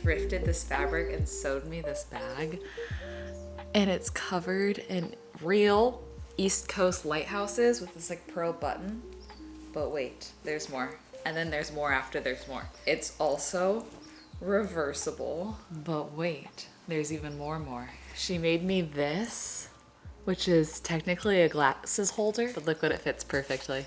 Thrifted this fabric and sewed me this bag, and it's covered in real East Coast lighthouses with this like pearl button. But wait, there's more, and then there's more after there's more. It's also reversible, but wait, there's even more. She made me this, which is technically a glasses holder, but look what it fits perfectly.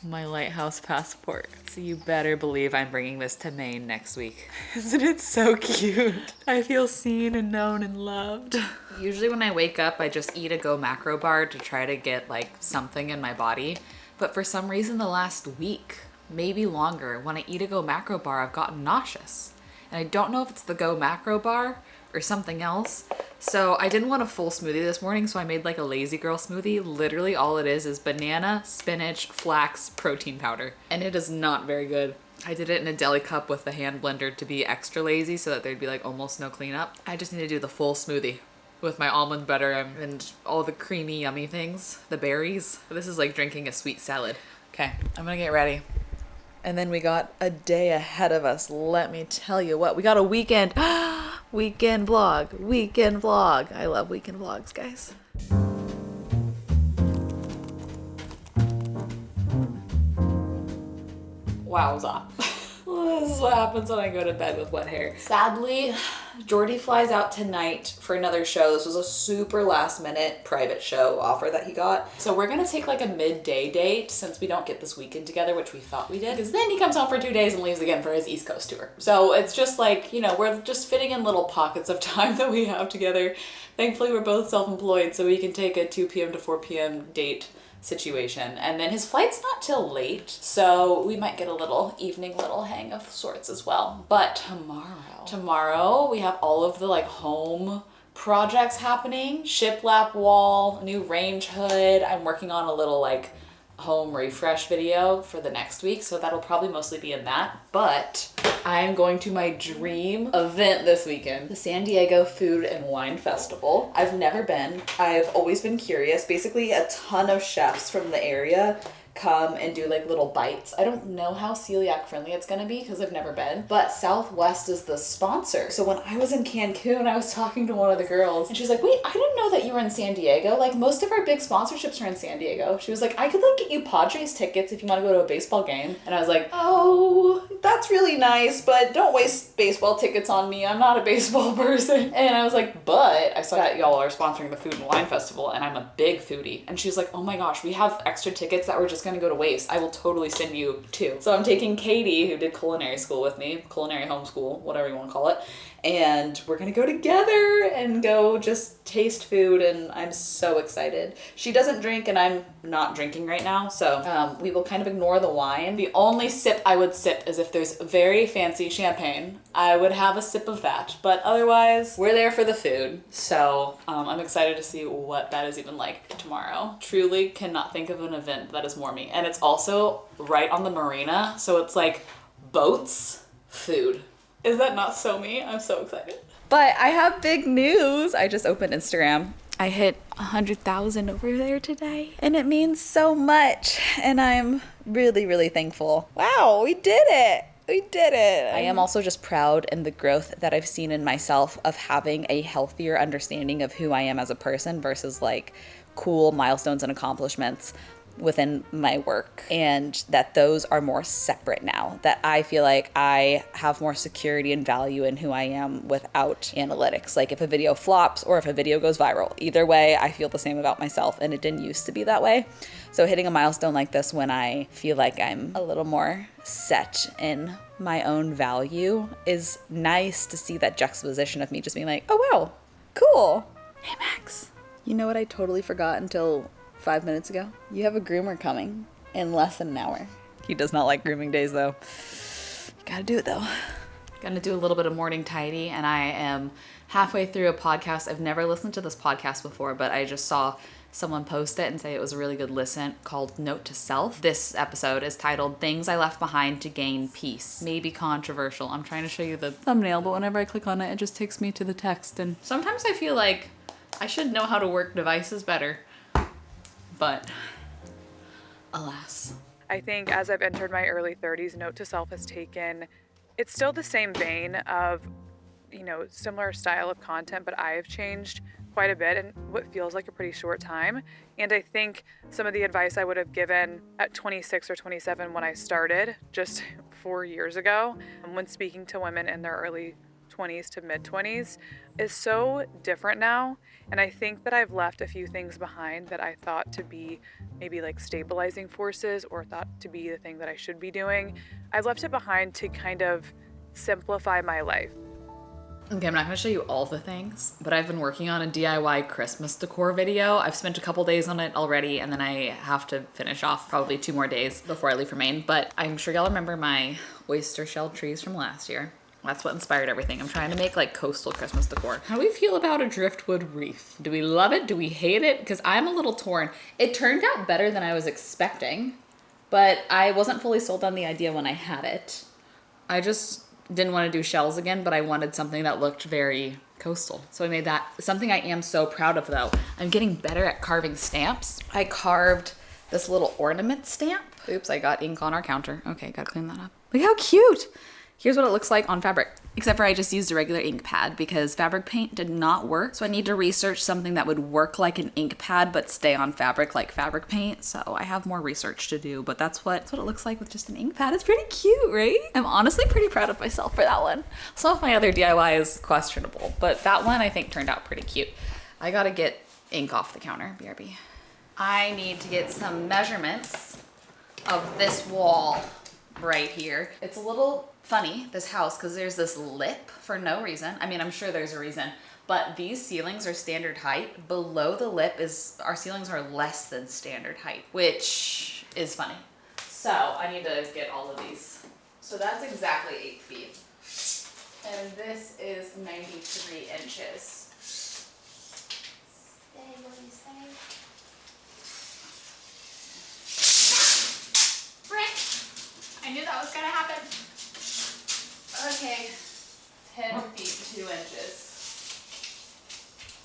My lighthouse passport. So you better believe I'm bringing this to Maine next week. Isn't it so cute? I feel seen and known and loved. Usually when I wake up, I just eat a Go Macro bar to try to get like something in my body. But for some reason the last week, maybe longer, when I eat a Go Macro bar, I've gotten nauseous. And I don't know if it's the Go Macro bar or something else. So I didn't want a full smoothie this morning, so I made like a lazy girl smoothie. Literally all it is banana, spinach, flax, protein powder. And it is not very good. I did it in a deli cup with the hand blender to be extra lazy so that there'd be like almost no cleanup. I just need to do the full smoothie with my almond butter and all the creamy yummy things, the berries. This is like drinking a sweet salad. Okay, I'm gonna get ready. And then we got a day ahead of us. Let me tell you what, we got a weekend. Weekend vlog. I love weekend vlogs, guys. Wowza. This is what happens when I go to bed with wet hair. Sadly, Jordy flies out tonight for another show. This was a super last minute private show offer that he got. So we're gonna take like a midday date since we don't get this weekend together, which we thought we did. Because then he comes home for 2 days and leaves again for his East Coast tour. So it's just like, you know, we're just fitting in little pockets of time that we have together. Thankfully, we're both self-employed, so we can take a 2 p.m. to 4 p.m. date situation. And then his flight's not till late, so we might get a little evening little hang of sorts as well. But tomorrow we have all of the like home projects happening. Shiplap wall, new range hood. I'm working on a little like home refresh video for the next week, so that'll probably mostly be in that. But I am going to my dream event this weekend, the San Diego Food and Wine Festival. I've never been. I've always been curious. Basically, a ton of chefs from the area come and do like little bites. I don't know how celiac friendly it's gonna be because I've never been, but Southwest is the sponsor. So when I was in Cancun, I was talking to one of the girls and she's like, wait, I didn't know that you were in San Diego. Like most of our big sponsorships are in San Diego. She was like, I could like get you Padres tickets if you want to go to a baseball game. And I was like, oh, that's really nice, but don't waste baseball tickets on me. I'm not a baseball person. And I was like, but I saw that y'all are sponsoring the Food and Wine Festival and I'm a big foodie. And she's like, oh my gosh, we have extra tickets that were just gonna go to waste. I will totally send you 2. So I'm taking Katie, who did culinary school with me, culinary homeschool, whatever you want to call it, and we're gonna go together and go just taste food, and I'm so excited. She doesn't drink and I'm not drinking right now, so we will kind of ignore the wine. The only sip I would sip is if there's very fancy champagne. I would have a sip of that, but otherwise we're there for the food. So I'm excited to see what that is even like tomorrow. Truly cannot think of an event that is more me. And it's also right on the marina, so it's like boats, food. Is that not so me? I'm so excited. But I have big news. I just opened Instagram. I hit 100,000 over there today, and it means so much, and I'm really, really thankful. Wow, we did it. We did it. I am also just proud in the growth that I've seen in myself of having a healthier understanding of who I am as a person versus like cool milestones and accomplishments within my work, and that those are more separate now, that I feel like I have more security and value in who I am without analytics. Like if a video flops or if a video goes viral, either way I feel the same about myself, and it didn't used to be that way. So hitting a milestone like this when I feel like I'm a little more set in my own value is nice to see, that juxtaposition of me just being like, oh wow, cool. Hey Max, you know what I totally forgot until 5 minutes ago? You have a groomer coming in less than an hour. He does not like grooming days though. You gotta do it though. Gonna do a little bit of morning tidy, and I am halfway through a podcast. I've never listened to this podcast before, but I just saw someone post it and say it was a really good listen, called Note to Self. This episode is titled Things I Left Behind to Gain Peace. Maybe controversial. I'm trying to show you the thumbnail, but whenever I click on it, it just takes me to the text. And sometimes I feel like I should know how to work devices better, but alas. I think as I've entered my early 30s, Note to Self has taken, it's still the same vein of, similar style of content, but I have changed quite a bit in what feels like a pretty short time. And I think some of the advice I would have given at 26 or 27 when I started just 4 years ago, when speaking to women in their early 20s to mid 20s, is so different now. And I think that I've left a few things behind that I thought to be maybe like stabilizing forces or thought to be the thing that I should be doing. I've left it behind to kind of simplify my life. Okay, I'm not going to show you all the things, but I've been working on a DIY Christmas decor video. I've spent a couple days on it already, and then I have to finish off probably 2 more days before I leave for Maine. But I'm sure y'all remember my oyster shell trees from last year. That's what inspired everything. I'm trying to make like coastal Christmas decor. How do we feel about a driftwood wreath? Do we love it? Do we hate it? Because I'm a little torn. It turned out better than I was expecting, but I wasn't fully sold on the idea when I had it. I just didn't want to do shells again, but I wanted something that looked very coastal. So I made that. Something I am so proud of though, I'm getting better at carving stamps. I carved this little ornament stamp. Oops, I got ink on our counter. Okay, gotta clean that up. Look how cute. Here's what it looks like on fabric. Except for I just used a regular ink pad because fabric paint did not work. So I need to research something that would work like an ink pad but stay on fabric like fabric paint. So I have more research to do, but that's what it looks like with just an ink pad. It's pretty cute, right? I'm honestly pretty proud of myself for that one. Some of my other DIY is questionable, but that one I think turned out pretty cute. I gotta get ink off the counter, BRB. I need to get some measurements of this wall right here. It's a little funny, this house, because there's this lip for no reason. I mean, I'm sure there's a reason, but these ceilings are standard height. Below the lip our ceilings are less than standard height, which is funny. So I need to get all of these. So that's exactly 8 feet. And this is 93 inches. Stay, what do you say? I knew that was gonna happen. Okay, 10 feet, 2 inches.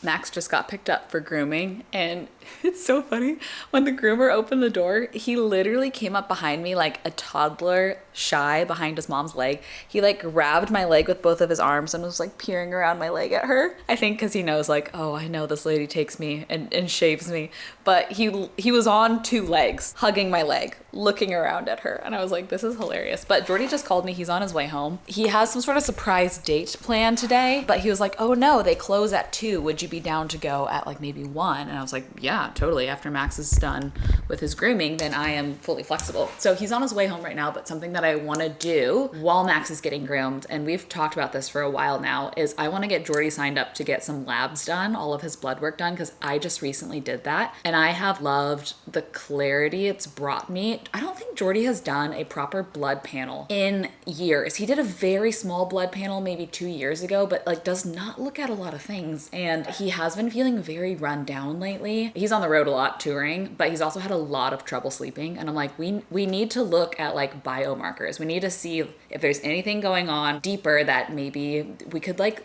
Max just got picked up for grooming, and it's so funny. When the groomer opened the door, he literally came up behind me like a toddler shy behind his mom's leg. He like grabbed my leg with both of his arms and was like peering around my leg at her. I think because he knows like, oh, I know this lady takes me and shaves me. But he was on 2 legs, hugging my leg, looking around at her. And I was like, this is hilarious. But Jordy just called me. He's on his way home. He has some sort of surprise date planned today, but he was like, oh no, they close at 2. Would you be down to go at like maybe 1? And I was like, yeah, totally. After Max is done with his grooming, then I am fully flexible. So he's on his way home right now, but something that I want to do while Max is getting groomed, and we've talked about this for a while now, is I want to get Jordy signed up to get some labs done, all of his blood work done, because I just recently did that and I have loved the clarity it's brought me. I don't think Jordy has done a proper blood panel in years. He did a very small blood panel maybe 2 years ago, but like does not look at a lot of things, and he has been feeling very run down lately. He's on the road a lot touring, but he's also had a lot of trouble sleeping, and I'm like, we need to look at like biomarkers. We need to see if there's anything going on deeper that maybe we could like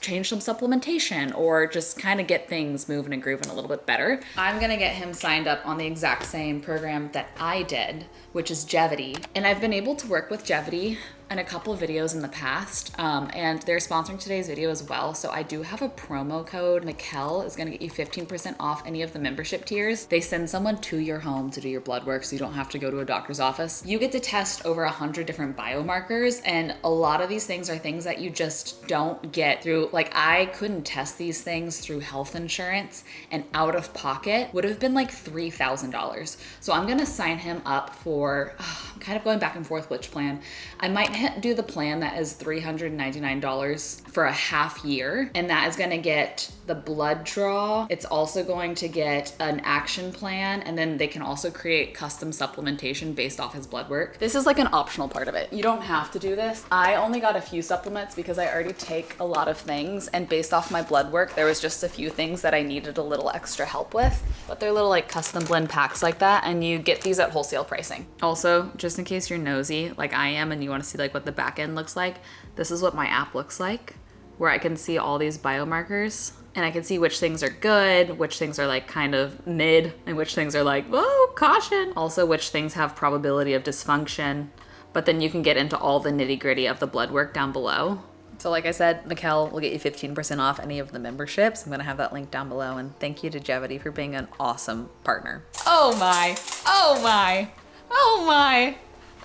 change some supplementation or just kind of get things moving and grooving a little bit better. I'm gonna get him signed up on the exact same program that I did, which is Jevity. And I've been able to work with Jevity in a couple of videos in the past, and they're sponsoring today's video as well. So I do have a promo code. Michel is gonna get you 15% off any of the membership tiers. They send someone to your home to do your blood work, so you don't have to go to a doctor's office. You get to test over 100 different biomarkers, and a lot of these things are things that you just don't get through. Like, I couldn't test these things through health insurance, and out of pocket would have been like $3,000. So I'm gonna sign him up for, I'm kind of going back and forth which plan. I might to do the plan that is $399 for a half year. And that is going to get the blood draw. It's also going to get an action plan. And then they can also create custom supplementation based off his blood work. This is like an optional part of it. You don't have to do this. I only got a few supplements because I already take a lot of things. And based off my blood work, there was just a few things that I needed a little extra help with. But they're little like custom blend packs like that. And you get these at wholesale pricing. Also, just in case you're nosy like I am and you want to see like what the back end looks like, this is what my app looks like, where I can see all these biomarkers and I can see which things are good, which things are like kind of mid, and which things are like, whoa, caution. Also, which things have probability of dysfunction. But then you can get into all the nitty gritty of the blood work down below. So like I said, Michel will get you 15% off any of the memberships. I'm gonna have that link down below. And thank you to Jevity for being an awesome partner. Oh my, oh my, oh my.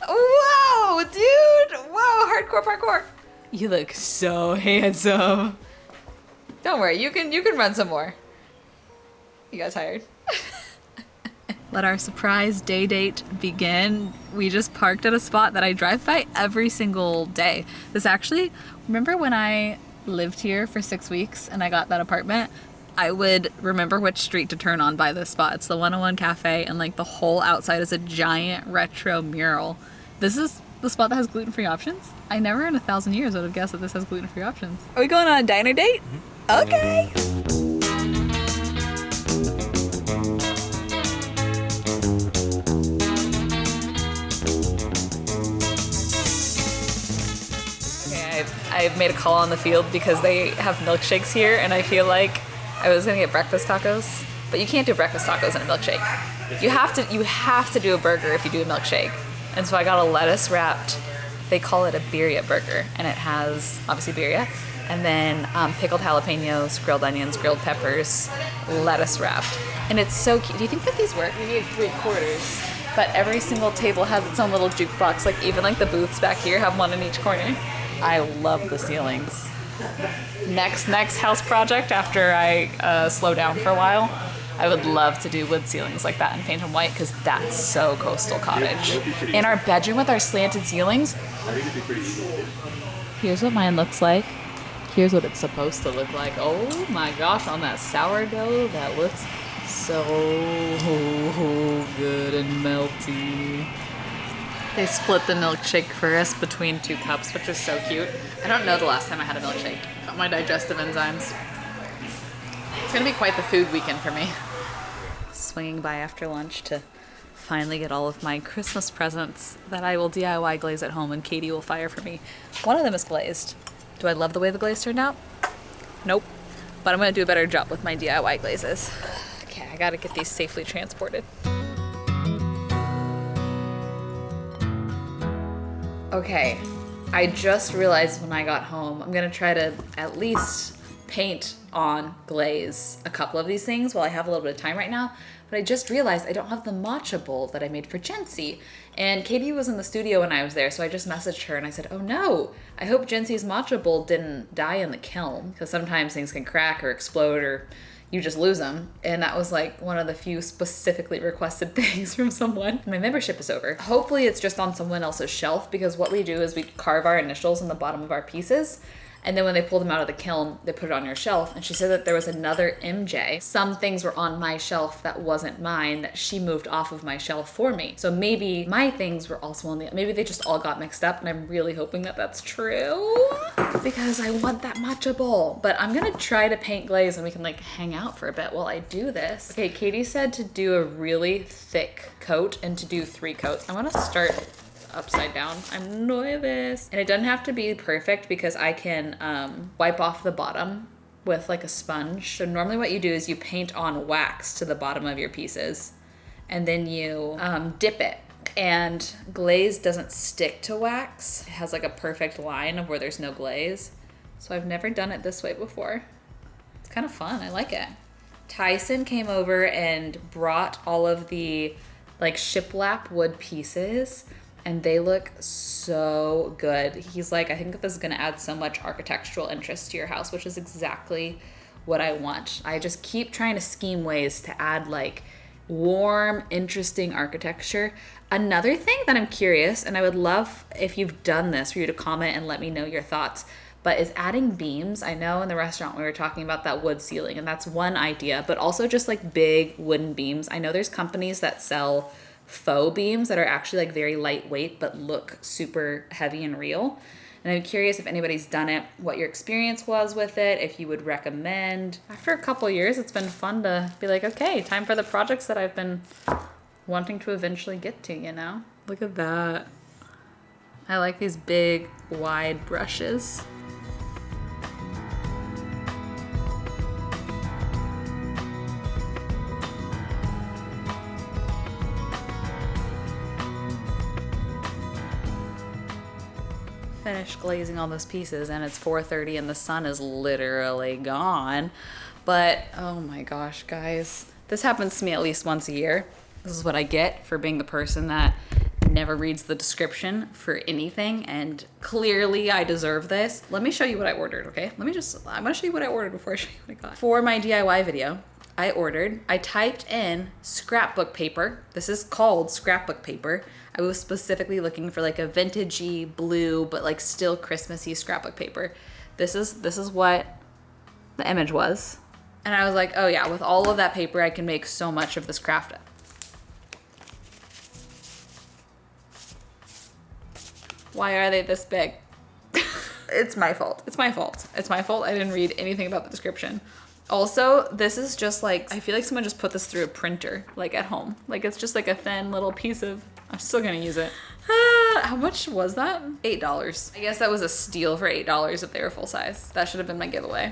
Whoa, dude, whoa, hardcore parkour. You look so handsome. Don't worry, you can run some more. You got tired? Let our surprise day date begin. We just parked at a spot that I drive by every single day. This actually, remember when I lived here for 6 weeks and I got that apartment? I would remember which street to turn on by this spot. It's the 101 Cafe, and like the whole outside is a giant retro mural. This is the spot that has gluten-free options. I never in 1,000 years would have guessed that this has gluten-free options. Are we going on a diner date? Mm-hmm. Okay. I've made a call on the field because they have milkshakes here, and I feel like I was gonna get breakfast tacos, but you can't do breakfast tacos in a milkshake. You have to do a burger if you do a milkshake. And so I got a lettuce wrapped, they call it a birria burger, and it has obviously birria, and then pickled jalapenos, grilled onions, grilled peppers, lettuce wrapped. And it's so cute. Do you think that these work? We need 3/4. But every single table has its own little jukebox. Like even like the booths back here have one in each corner. I love the ceilings. Next house project after I slow down for a while, I would love to do wood ceilings like that and paint them white because that's so coastal cottage. In our bedroom with our slanted ceilings, here's what mine looks like. Here's what it's supposed to look like. Oh my gosh, on that sourdough, that looks so good and melty. They split the milkshake for us between 2 cups, which is so cute. I don't know the last time I had a milkshake. Got my digestive enzymes. It's gonna be quite the food weekend for me. Swinging by after lunch to finally get all of my Christmas presents that I will DIY glaze at home and Katie will fire for me. One of them is glazed. Do I love the way the glaze turned out? Nope. But I'm gonna do a better job with my DIY glazes. Okay, I gotta get these safely transported. Okay, I just realized when I got home, I'm gonna try to at least paint on glaze a couple of these things while I have a little bit of time right now. But I just realized I don't have the matcha bowl that I made for Janse. And Katie was in the studio when I was there, so I just messaged her and I said, oh no, I hope Janse's matcha bowl didn't die in the kiln, because sometimes things can crack or explode or you just lose them. And that was like one of the few specifically requested things from someone. My membership is over. Hopefully it's just on someone else's shelf, because what we do is we carve our initials in the bottom of our pieces. And then when they pull them out of the kiln, they put it on your shelf. And she said that there was another MJ. Some things were on my shelf that wasn't mine, that she moved off of my shelf for me. So maybe my things were also on maybe they just all got mixed up, and I'm really hoping that that's true, because I want that matcha bowl. But I'm gonna try to paint glaze and we can like hang out for a bit while I do this. Okay, Katie said to do a really thick coat and to do 3 coats. I wanna start upside down. I'm nervous. And it doesn't have to be perfect because I can wipe off the bottom with like a sponge. So normally what you do is you paint on wax to the bottom of your pieces and then you dip it. And glaze doesn't stick to wax. It has like a perfect line of where there's no glaze. So I've never done it this way before. It's kind of fun. I like it. Tyson came over and brought all of the like shiplap wood pieces, and they look so good. He's like, I think that this is gonna add so much architectural interest to your house, which is exactly what I want. I just keep trying to scheme ways to add like warm, interesting architecture. Another thing that I'm curious, and I would love if you've done this for you to comment and let me know your thoughts, but is adding beams. I know in the restaurant we were talking about that wood ceiling, and that's one idea, but also just like big wooden beams. I know there's companies that sell faux beams that are actually like very lightweight but look super heavy and real. And I'm curious if anybody's done it, what your experience was with it, if you would recommend. After a couple years, it's been fun to be like, okay, time for the projects that I've been wanting to eventually get to, you know? Look at that. I like these big, wide brushes. Finished glazing all those pieces and it's 4:30 and the sun is literally gone. But oh my gosh, guys, this happens to me at least once a year. This is what I get for being the person that never reads the description for anything, and clearly I deserve this. Let me show you what I ordered, okay? I'm gonna show you what I ordered before I show you what I got. For my DIY video, I typed in scrapbook paper. This is called scrapbook paper. I was specifically looking for like a vintagey blue, but like still Christmassy scrapbook paper. This is what the image was. And I was like, oh yeah, with all of that paper, I can make so much of this craft. Why are they this big? It's my fault. It's my fault. It's my fault. I didn't read anything about the description. Also, this is just like, I feel like someone just put this through a printer, like at home. Like it's just like a thin little piece of, I'm still gonna use it. How much was that? $8. I guess that was a steal for $8 if they were full size. That should have been my giveaway.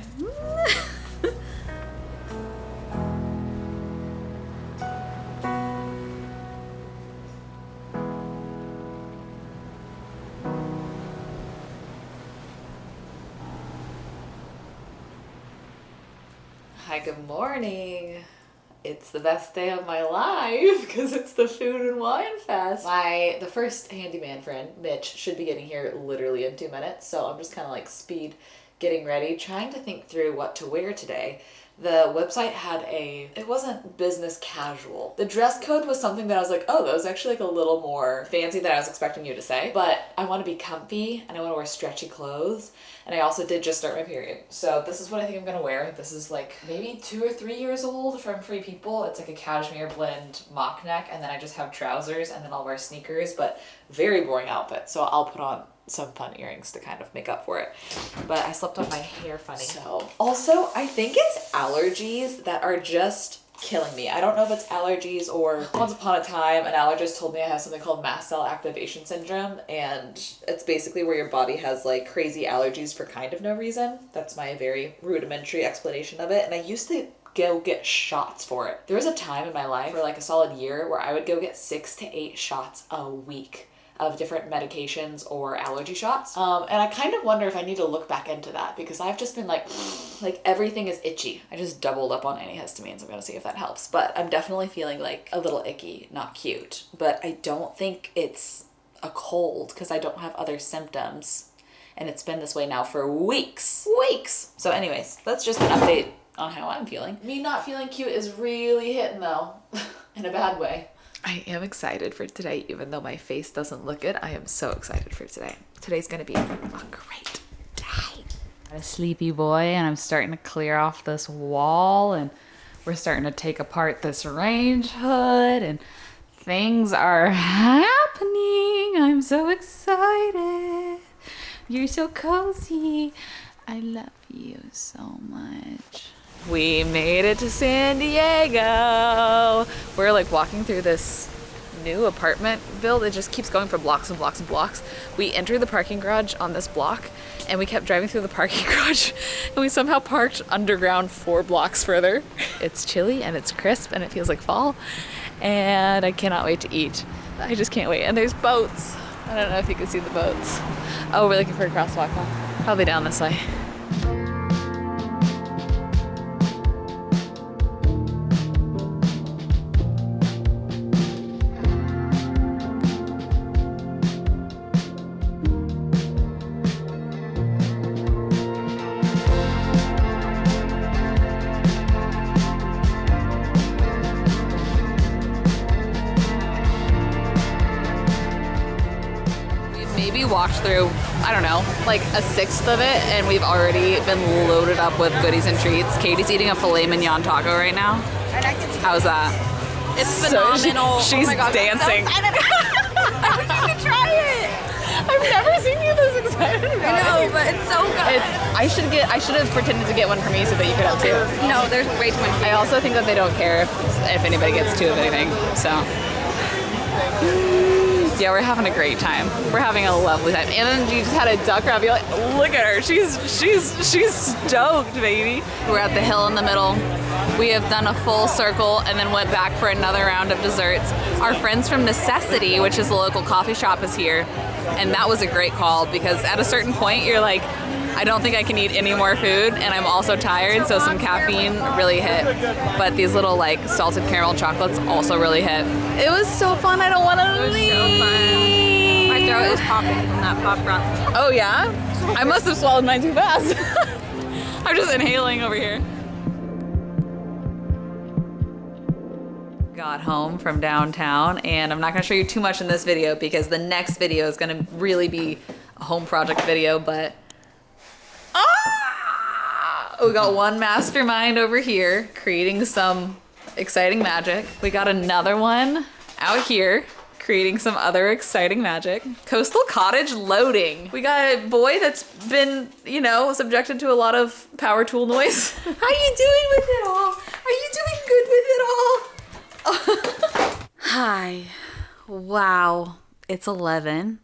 Hi, good morning. It's the best day of my life because it's the Food and Wine Fest. The first handyman friend, Mitch, should be getting here literally in 2 minutes. So I'm just kind of like speed getting ready, trying to think through what to wear today. The website had it wasn't business casual. The dress code was something that I was like, oh, that was actually like a little more fancy than I was expecting you to say. But I want to be comfy and I want to wear stretchy clothes. And I also did just start my period. So this is what I think I'm gonna wear. This is like maybe 2 or 3 years old from Free People. It's like a cashmere blend mock neck, and then I just have trousers, and then I'll wear sneakers, but very boring outfit. So I'll put on some fun earrings to kind of make up for it. But I slept on my hair funny. So also, I think it's allergies that are just killing me. I don't know if it's allergies or once upon a time an allergist told me I have something called mast cell activation syndrome, and it's basically where your body has like crazy allergies for kind of no reason. That's my very rudimentary explanation of it, and I used to go get shots for it. There was a time in my life for like a solid year where I would go get 6 to 8 shots a week of different medications or allergy shots. And I kind of wonder if I need to look back into that because I've just been like everything is itchy. I just doubled up on antihistamines. I'm gonna see if that helps. But I'm definitely feeling like a little icky, not cute. But I don't think it's a cold because I don't have other symptoms. And it's been this way now for weeks. So anyways, that's just an update on how I'm feeling. Me not feeling cute is really hitting though, in a bad way. I am excited for today, even though my face doesn't look it. I am so excited for today. Today's gonna be a great day. I'm a sleepy boy, and I'm starting to clear off this wall, and we're starting to take apart this range hood, and things are happening. I'm so excited. You're so cozy. I love you so much. We made it to San Diego. We're like walking through this new apartment build. It just keeps going for blocks and blocks and blocks. We entered the parking garage on this block and we kept driving through the parking garage and we somehow parked underground 4 blocks further. It's chilly and it's crisp and it feels like fall and I cannot wait to eat. I just can't wait. And there's boats. I don't know if you can see the boats. Oh, we're looking for a crosswalk, huh? Probably down this way. through, I don't know, like a sixth of it, and we've already been loaded up with goodies and treats. Katie's eating a filet mignon taco right now. How's that? It's phenomenal. She's oh my God, dancing. I wish you could try it. I've never seen you this excited about I know, but it's so good. I should have pretended to get one for me so that you could have two. No, there's way too much. I also think that they don't care if anybody gets two of anything. So yeah, we're having a great time. We're having a lovely time. And then you just had a duck ravioli. Like, look at her. She's stoked, baby. We're at the hill in the middle. We have done a full circle and then went back for another round of desserts. Our friends from Necessity, which is a local coffee shop, is here. And that was a great call because at a certain point you're like, I don't think I can eat any more food, and I'm also tired, so some caffeine really hit. But these little like salted caramel chocolates also really hit. It was so fun. I don't want to leave. So fun. My throat is popping from that pop rock. Oh yeah? I must have swallowed mine too fast. I'm just inhaling over here. Got home from downtown, and I'm not going to show you too much in this video because the next video is going to really be a home project video, but we got one mastermind over here creating some exciting magic. We got another one out here creating some other exciting magic. Coastal cottage loading. We got a boy that's been, you know, subjected to a lot of power tool noise. How you doing with it all? Are you doing good with it all? Hi. Wow. It's 11.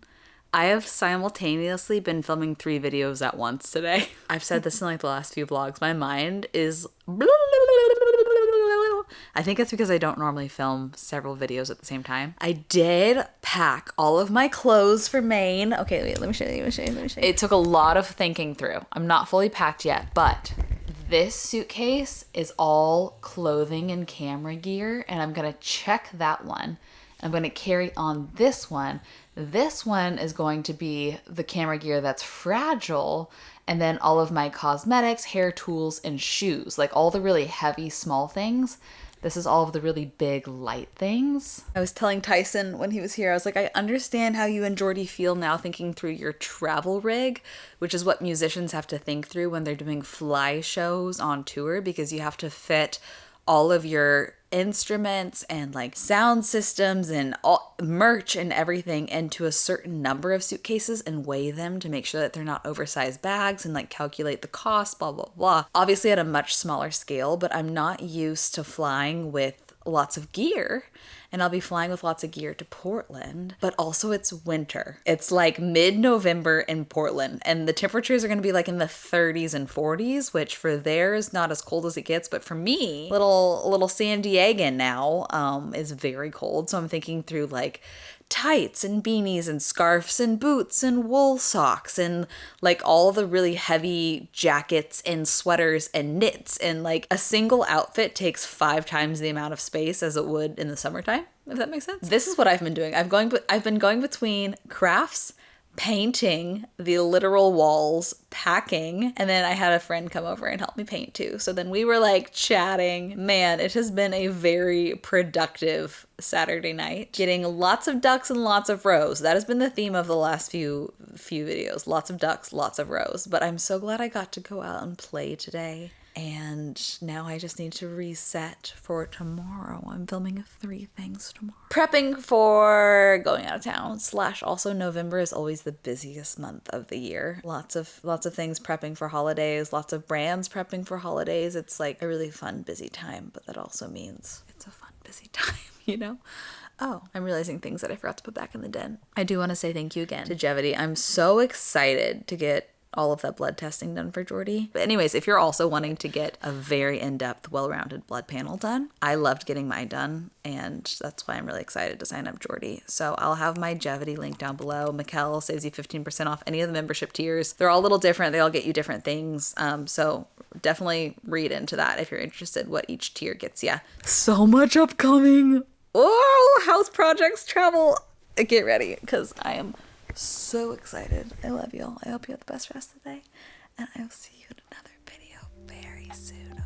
I have simultaneously been filming 3 videos at once today. I've said this in like the last few vlogs. My mind is... I think it's because I don't normally film several videos at the same time. I did pack all of my clothes for Maine. Okay, wait, let me show you. It took a lot of thinking through. I'm not fully packed yet, but this suitcase is all clothing and camera gear, and I'm gonna check that one. I'm gonna carry on this one. This one is going to be the camera gear that's fragile, and then all of my cosmetics, hair tools, and shoes, like all the really heavy small things. This is all of the really big light things. I was telling Tyson when he was here, I was like, I understand how you and Jordy feel now thinking through your travel rig, which is what musicians have to think through when they're doing fly shows on tour, because you have to fit all of your instruments and like sound systems and all merch and everything into a certain number of suitcases and weigh them to make sure that they're not oversized bags and like calculate the cost, blah, blah, blah. Obviously at a much smaller scale, but I'm not used to flying with lots of gear. And I'll be flying with lots of gear to Portland, but also it's winter. It's like mid-November in Portland, and the temperatures are gonna be like in the 30s and 40s, which for there is not as cold as it gets, but for me, little San Diegan now is very cold. So I'm thinking through like tights and beanies and scarves and boots and wool socks and like all the really heavy jackets and sweaters and knits, and like a single outfit takes 5 times the amount of space as it would in the summertime, if that makes sense. This is what I've been doing. I've been going between crafts, painting the literal walls, packing, and then I had a friend come over and help me paint too. So then we were like chatting. Man, it has been a very productive Saturday night. Getting lots of ducks and lots of rows. That has been the theme of the last few videos. Lots of ducks, lots of rows. But I'm so glad I got to go out and play today. And now I just need to reset for tomorrow. I'm filming 3 things tomorrow. Prepping for going out of town / also November is always the busiest month of the year. Lots of things prepping for holidays, lots of brands prepping for holidays. It's like a really fun, busy time, but that also means it's a fun, busy time, you know? Oh, I'm realizing things that I forgot to put back in the den. I do want to say thank you again to Jevity. I'm so excited to get all of that blood testing done for Jordy. But anyways, if you're also wanting to get a very in-depth, well-rounded blood panel done, I loved getting mine done, and that's why I'm really excited to sign up Jordy. So I'll have my Jevity link down below. Michel saves you 15% off any of the membership tiers. They're all a little different. They all get you different things. So definitely read into that if you're interested what each tier gets you. So much upcoming. Oh, house projects, travel. Get ready, because I am so excited. I love y'all. I hope you have the best rest of the day, and I will see you in another video very soon.